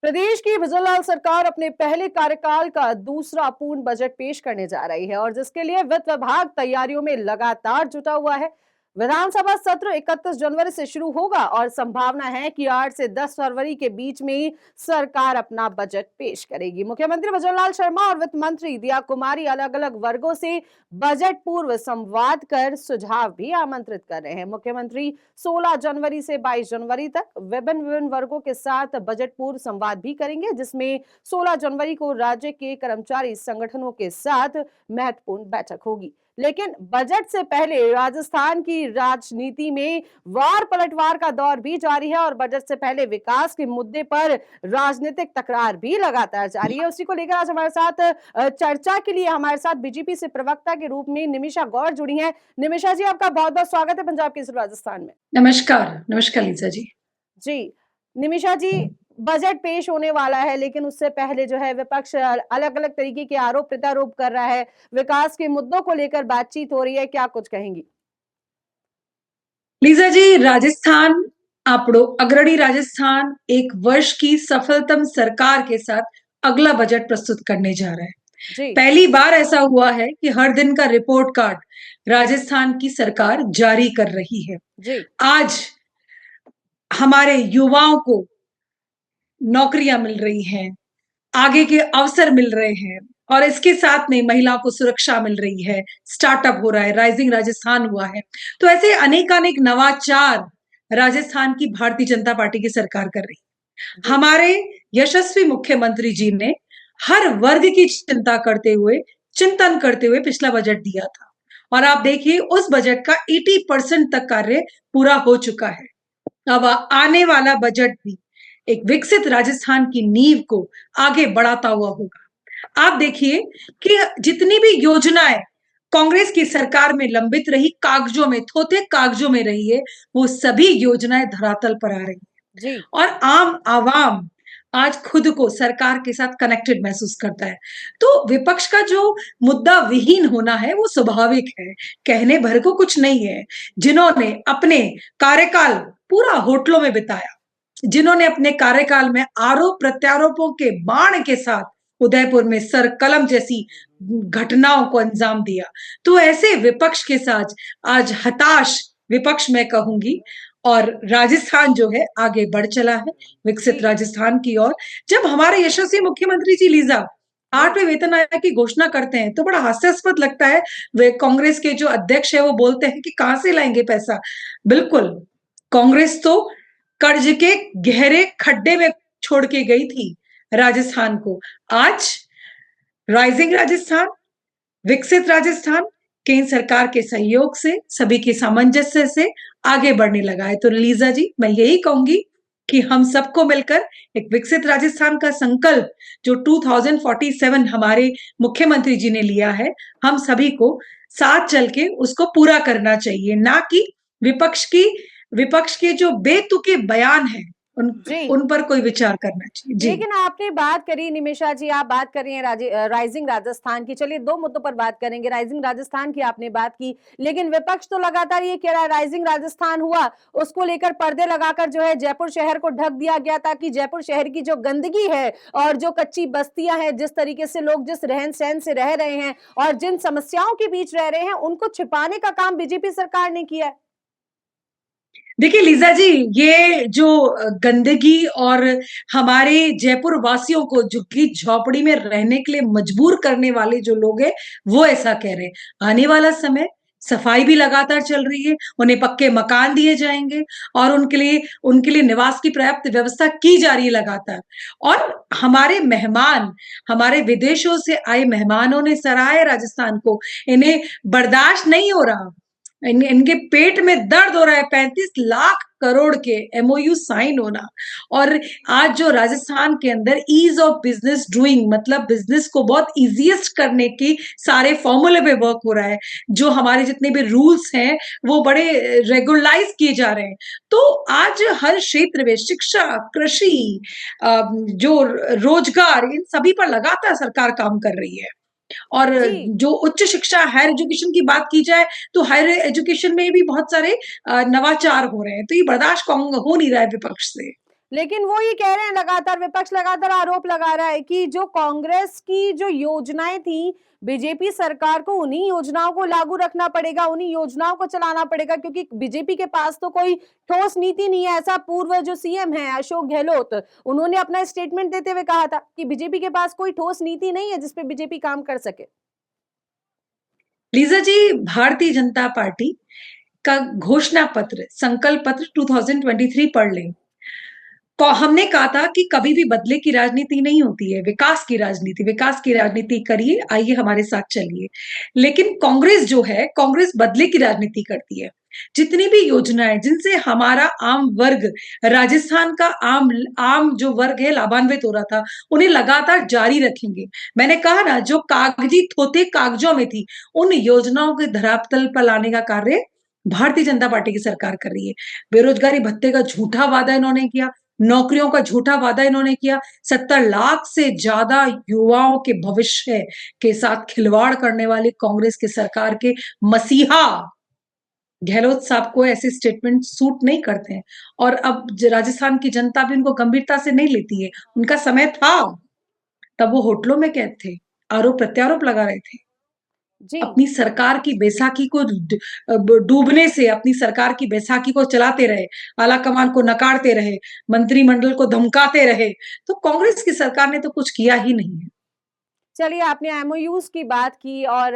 प्रदेश की भजनलाल सरकार अपने पहले कार्यकाल का दूसरा पूर्ण बजट पेश करने जा रही है और जिसके लिए वित्त विभाग तैयारियों में लगातार जुटा हुआ है। विधानसभा सत्र 31 जनवरी से शुरू होगा और संभावना है कि 8 से 10 फरवरी के बीच में सरकार अपना बजट पेश करेगी। मुख्यमंत्री भजनलाल शर्मा और वित्त मंत्री दिया कुमारी अलग अलग वर्गों से बजट पूर्व संवाद कर सुझाव भी आमंत्रित कर रहे हैं। मुख्यमंत्री 16 जनवरी से 22 जनवरी तक विभिन्न विभिन्न वर्गों के साथ बजट पूर्व संवाद भी करेंगे, जिसमें 16 जनवरी को राज्य के कर्मचारी संगठनों के साथ महत्वपूर्ण बैठक होगी। लेकिन बजट से पहले राजस्थान की राजनीति में वार पलटवार का दौर भी जारी है और बजट से पहले विकास के मुद्दे पर राजनीतिक तकरार भी लगातार जारी है। उसी को लेकर आज हमारे साथ चर्चा के लिए हमारे साथ बीजेपी से प्रवक्ता के रूप में निमिषा गौड़ जुड़ी हैं। निमिषा जी, आपका बहुत बहुत स्वागत है पंजाब केसरी राजस्थान में। नमस्कार। नमस्कार लीजा जी। जी निमिषा जी, बजट पेश होने वाला है लेकिन उससे पहले जो है विपक्ष अलग अलग तरीके के आरोप प्रत्यारोप कर रहा है, विकास के मुद्दों को लेकर बातचीत हो रही है, क्या कुछ कहेंगी? लीजा जी, राजस्थान આપણો अग्रणी राजस्थान एक वर्ष की सफलतम सरकार के साथ अगला बजट प्रस्तुत करने जा रहा है। जी पहली बार ऐसा हुआ है कि हर दिन का रिपोर्ट कार्ड राजस्थान की सरकार जारी कर रही है। जी आज हमारे युवाओं को नौकरियां मिल रही हैं, आगे के अवसर मिल रहे हैं और इसके साथ में महिलाओं को सुरक्षा मिल रही है, स्टार्टअप हो रहा है, राइजिंग राजस्थान हुआ है। तो ऐसे अनेकानेक नवाचार राजस्थान की भारतीय जनता पार्टी की सरकार कर रही है। जी हमारे यशस्वी मुख्यमंत्री जी ने हर वर्ग की चिंता करते हुए, चिंतन करते हुए पिछला बजट दिया था और आप देखिए उस बजट का 80% तक कार्य पूरा हो चुका है। अब आने वाला बजट भी एक विकसित राजस्थान की नींव को आगे बढ़ाता हुआ होगा। आप देखिए कि जितनी भी योजनाएं कांग्रेस की सरकार में लंबित रही, कागजों में थोथे कागजों में रही है, वो सभी योजनाएं धरातल पर आ रही है जी और आम आवाम आज खुद को सरकार के साथ कनेक्टेड महसूस करता है। तो विपक्ष का जो मुद्दा विहीन होना है वो स्वाभाविक है, कहने भर को कुछ नहीं है। जिन्होंने अपने कार्यकाल पूरा होटलों में बिताया, जिन्होंने अपने कार्यकाल में आरोप प्रत्यारोपों के बाण के साथ उदयपुर में सर कलम जैसी घटनाओं को अंजाम दिया, तो ऐसे विपक्ष के साथ आज हताश विपक्ष मैं कहूंगी और राजस्थान जो है आगे बढ़ चला है विकसित जी राजस्थान की ओर। जब हमारे यशस्वी मुख्यमंत्री जी लीजा जी 8वें वेतन आयोग की घोषणा करते हैं तो बड़ा हास्यास्पद लगता है। वे कांग्रेस के जो अध्यक्ष है वो बोलते हैं कि कहां से लाएंगे पैसा। बिल्कुल, कांग्रेस तो कर्ज के गहरे खड्डे में छोड़ के गई थी राजस्थान को। आज राइजिंग राजस्थान, विकसित राजस्थान केंद्र सरकार के सहयोग से, सभी के सामंजस्य से आगे बढ़ने लगा है। तो लीजा जी, मैं यही कहूंगी कि हम सबको मिलकर एक विकसित राजस्थान का संकल्प जो 2047 हमारे मुख्यमंत्री जी ने लिया है, हम सभी को साथ चल के उसको पूरा करना चाहिए, ना कि विपक्ष के जो बेतुके बयान हैं उन जी उन पर कोई विचार करना चाहिए। जी। लेकिन आपने बात करी निमिषा जी, आप बात कर रही हैं राइजिंग राजस्थान की। चलिए दो मुद्दों पर बात करेंगे। राइजिंग राजस्थान की आपने बात की, लेकिन विपक्ष तो लगातार ये कह रहा है राइजिंग राजस्थान हुआ, उसको लेकर पर्दे लगाकर जो है जयपुर शहर को ढक दिया गया ताकि जयपुर शहर की जो गंदगी है और जो कच्ची बस्तियां हैं, जिस तरीके से लोग जिस रहन सहन से रह रहे हैं और जिन समस्याओं के बीच रह रहे हैं, उनको छिपाने का काम बीजेपी सरकार ने किया है। देखिए लीजा जी, ये जो गंदगी और हमारे जयपुर वासियों को झुग्गी झोपड़ी में रहने के लिए मजबूर करने वाले जो लोग हैं वो ऐसा कह रहे हैं। आने वाला समय सफाई भी लगातार चल रही है, उन्हें पक्के मकान दिए जाएंगे और उनके लिए निवास की पर्याप्त व्यवस्था की जा रही है लगातार। और हमारे विदेशों से आए मेहमानों ने सराहा राजस्थान को। इन्हें बर्दाश्त नहीं हो रहा, इनके पेट में दर्द हो रहा है 35 लाख करोड़ के एमओयू साइन होना। और आज जो राजस्थान के अंदर ईज ऑफ बिजनेस डूइंग, मतलब बिजनेस को बहुत इजीएस्ट करने की सारे फॉर्मूले पे वर्क हो रहा है, जो हमारे जितने भी रूल्स हैं वो बड़े रेगुलराइज किए जा रहे हैं। तो आज हर क्षेत्र में शिक्षा, कृषि, जो रोजगार, इन सभी पर लगातार सरकार काम कर रही है। और जी जो उच्च शिक्षा, हायर एजुकेशन की बात की जाए तो हायर एजुकेशन में भी बहुत सारे नवाचार हो रहे हैं, तो ये बर्दाश्त हो नहीं रहा है विपक्ष से। लेकिन वो ये कह रहे हैं, लगातार विपक्ष लगातार आरोप लगा रहा है कि जो कांग्रेस की जो योजनाएं थी, बीजेपी सरकार को उन्हीं योजनाओं को लागू रखना पड़ेगा, उन्हीं योजनाओं को चलाना पड़ेगा, क्योंकि बीजेपी के पास तो कोई ठोस नीति नहीं है। ऐसा पूर्व जो सीएम है अशोक गहलोत, उन्होंने अपना स्टेटमेंट देते हुए कहा था कि बीजेपी के पास कोई ठोस नीति नहीं है जिसपे बीजेपी काम कर सके। लीजा जी, भारतीय जनता पार्टी का घोषणा पत्र, संकल्प पत्र 2023 पढ़ लें। तो हमने कहा था कि कभी भी बदले की राजनीति नहीं होती है, विकास की राजनीति करिए, आइए हमारे साथ चलिए। लेकिन कांग्रेस जो है, कांग्रेस बदले की राजनीति करती है। जितनी भी योजनाएं जिनसे हमारा आम वर्ग, राजस्थान का आम जो वर्ग है लाभान्वित हो रहा था, उन्हें लगातार जारी रखेंगे। मैंने कहा ना, जो कागजी थोथे कागजों में थी, उन योजनाओं के धरातल पर लाने का कार्य भारतीय जनता पार्टी की सरकार कर रही है। बेरोजगारी भत्ते का झूठा वादा इन्होंने किया, नौकरियों का झूठा वादा इन्होंने किया, 70 लाख से ज्यादा युवाओं के भविष्य के साथ खिलवाड़ करने वाली कांग्रेस की सरकार के मसीहा गहलोत साहब को ऐसे स्टेटमेंट सूट नहीं करते हैं। और अब राजस्थान की जनता भी उनको गंभीरता से नहीं लेती है। उनका समय था, तब वो होटलों में कैद थे, आरोप प्रत्यारोप लगा रहे थे, जी अपनी सरकार की बैसाखी को डूबने से अपनी सरकार की बैसाखी को चलाते रहे, आलाकमान को नकारते रहे, मंत्रिमंडल को धमकाते रहे। तो कांग्रेस की सरकार ने तो कुछ किया ही नहीं है। चलिए, आपने एमओयूज की बात की और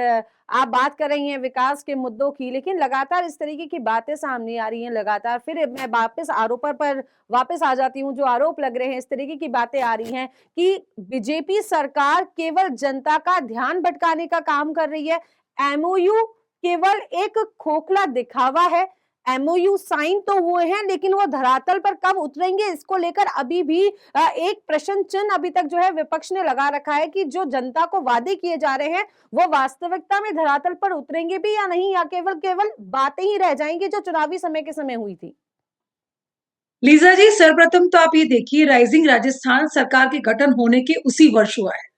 आप बात कर रही हैं विकास के मुद्दों की, लेकिन लगातार इस तरीके की बातें सामने आ रही हैं। लगातार फिर मैं वापस आरोपों पर वापस आ जाती हूँ। जो आरोप लग रहे हैं, इस तरीके की बातें आ रही हैं कि बीजेपी सरकार केवल जनता का ध्यान भटकाने का काम कर रही है। एमओयू केवल एक खोखला दिखावा है। एमओयू साइन तो हुए हैं, लेकिन वो धरातल पर कब उतरेंगे, इसको लेकर अभी भी एक प्रश्न चिन्ह अभी तक जो है विपक्ष ने लगा रखा है कि जो जनता को वादे किए जा रहे हैं वो वास्तविकता में धरातल पर उतरेंगे भी या नहीं, या केवल केवल बातें ही रह जाएंगी जो चुनावी समय के समय हुई थी। लीजा जी, सर्वप्रथम तो आप ये देखिए, राइजिंग राजस्थान सरकार के गठन होने के उसी वर्ष हुआ है।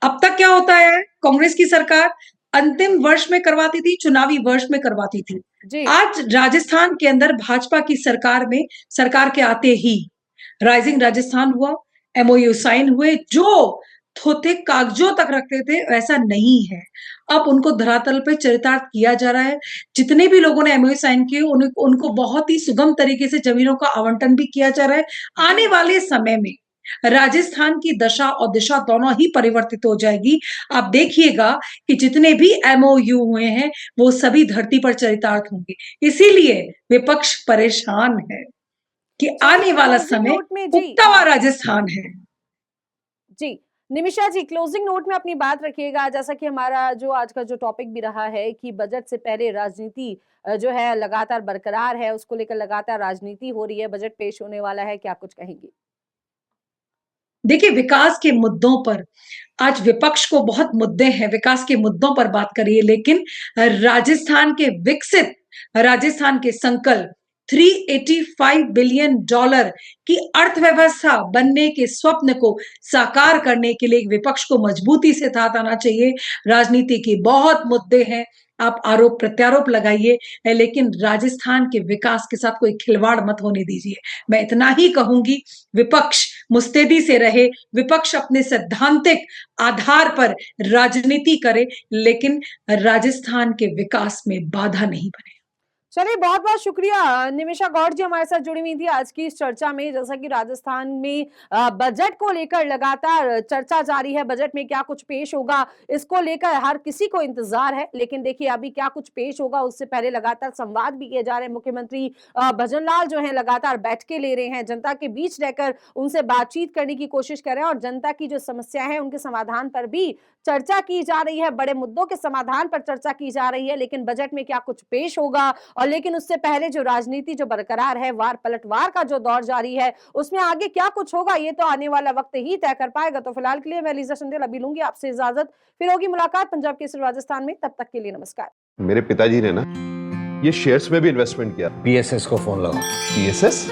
अब तक क्या होता है, कांग्रेस की सरकार अंतिम वर्ष में करवाती थी, चुनावी वर्ष में करवाती थी। जी आज राजस्थान के अंदर भाजपा की सरकार में, सरकार के आते ही राइजिंग राजस्थान हुआ, एमओयू साइन हुए। जो थोथे कागजों तक रखते थे वैसा नहीं है, अब उनको धरातल पे चरितार्थ किया जा रहा है। जितने भी लोगों ने एमओयू साइन किए उनको बहुत ही सुगम तरीके से जमीनों का आवंटन भी किया जा रहा है। आने वाले समय में राजस्थान की दशा और दिशा दोनों ही परिवर्तित हो जाएगी। आप देखिएगा कि जितने भी एमओयू हुए हैं वो सभी धरती पर चरितार्थ होंगे। इसीलिए विपक्ष परेशान है कि आने वाला समय उगता हुआ राजस्थान है। जी निमिषा जी, क्लोजिंग नोट में अपनी बात रखिएगा। जैसा कि हमारा जो आज का जो टॉपिक भी रहा है कि बजट से पहले राजनीति जो है लगातार बरकरार है, उसको लेकर लगातार राजनीति हो रही है, बजट पेश होने वाला है, क्या कुछ कहेंगी? देखिए, विकास के मुद्दों पर आज विपक्ष को बहुत मुद्दे हैं, विकास के मुद्दों पर बात करिए, लेकिन राजस्थान के विकसित राजस्थान के संकल्प $385 बिलियन की अर्थव्यवस्था बनने के स्वप्न को साकार करने के लिए विपक्ष को मजबूती से साथ आना चाहिए। राजनीति के बहुत मुद्दे हैं, आप आरोप प्रत्यारोप लगाइए, लेकिन राजस्थान के विकास के साथ कोई खिलवाड़ मत होने दीजिए। मैं इतना ही कहूंगी, विपक्ष मुस्तैदी से रहे, विपक्ष अपने सैद्धांतिक आधार पर राजनीति करे, लेकिन राजस्थान के विकास में बाधा नहीं बने। चलिए, बहुत बहुत शुक्रिया निमिषा गौड़ जी हमारे साथ जुड़ी हुई थी आज की इस चर्चा में। जैसा कि राजस्थान में बजट को लेकर लगातार चर्चा जारी है, बजट में क्या कुछ पेश होगा इसको लेकर हर किसी को इंतजार है। लेकिन देखिए, अभी क्या कुछ पेश होगा उससे पहले लगातार संवाद भी किए जा रहे हैं। मुख्यमंत्री भजनलाल जो है लगातार बैठकें ले रहे हैं, जनता के बीच रहकर उनसे बातचीत करने की कोशिश कर रहे हैं और जनता की जो समस्या है उनके समाधान पर भी चर्चा की जा रही है, बड़े मुद्दों के समाधान पर चर्चा की जा रही है। लेकिन बजट में क्या कुछ पेश होगा, और लेकिन उससे पहले जो राजनीति जो बरकरार है, वार पलटवार का जो दौर जारी है, उसमें आगे क्या कुछ होगा ये तो आने वाला वक्त ही तय कर पाएगा। तो फिलहाल के लिए मैं लीजा चंदेल अभी लूंगी आपसे इजाजत, फिर होगी मुलाकात पंजाब केसरी राजस्थान में। तब तक के लिए नमस्कार। मेरे पिताजी ने ना ये शेयर्स में भी इन्वेस्टमेंट किया। पीएसएस को फोन लगाओ। पीएसएस?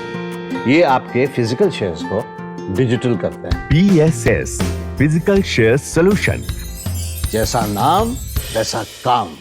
ये आपके फिजिकल शेयर्स को डिजिटल करते हैं। PSS physical share solution. जैसा नाम वैसा काम।